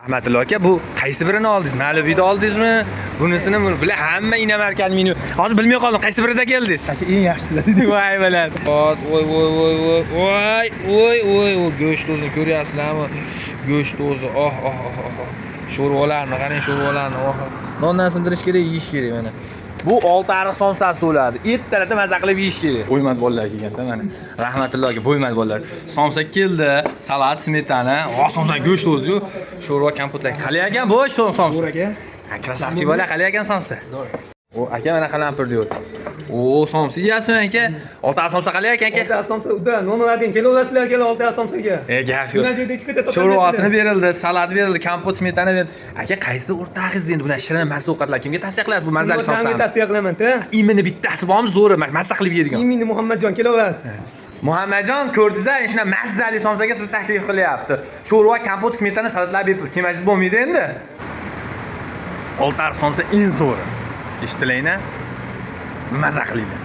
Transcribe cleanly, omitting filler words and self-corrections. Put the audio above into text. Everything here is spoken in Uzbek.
Rahmatullo aka, bu qaysi birini oldingiz? Naliviyni oldingizmi? Bunisini bular hamma inamarkan meni. Hozir bilmay qoldim, qaysi birida keldingiz? Aka eng yaxshisilar dedi. Voy bilan. Voy, go'sht o'zini ko'ryapsizlarmi? Go'sht o'zi. Sho'rvalarni qarang, sho'rvalarni. Nondan sindirish kerak, yeyish kerak mana. Bu 6 ariq somsasi bo'ladi. Ertalabda maza qilib yeyish kerak. Qo'ymat bolalar kelganda mana. Rahmatullo aka, qo'ymat bolalar. Somsa keldi, salat, smetana, somsa go'sht o'zi-yu, sho'rva, kompotlar. Qalay ekan bu somsa? Zo'r aka. Krasavchi bola, qalay ekan somsa? Zo'r. Aka mana qalampir deyapsiz. Somsa yeyapsizmi aka? 6 somsa qalay ekan aka? 6 somsa uda, nomeradin kelaverasizlar aka 6 somsaga. Gap yo'q. Buna joyda ichib ketadi. Sho'rvasini berildi, salat berildi, kompot, smetana berildi. Aka, qaysi o'rtag'ingiz endi buna shirin mazza ovqatlar kimga tavsiya qilasiz bu mazali somsani? Menga tavsiya qilaman-da. Imini bittasi bormi, zo'ri, mazza qilib yeydigan. Imini Muhammadjon kelaverasiz. Muhammadjon ko'rdingiz-a, shuna mazzali somsaga siz taklif qilyapti. Sho'rva, kompot, smetana, salatlar bepul. Kemagingiz bo'lmaydi endi. 6 somsa eng zo'ri. Eshitilayna? Mazza qilinglar.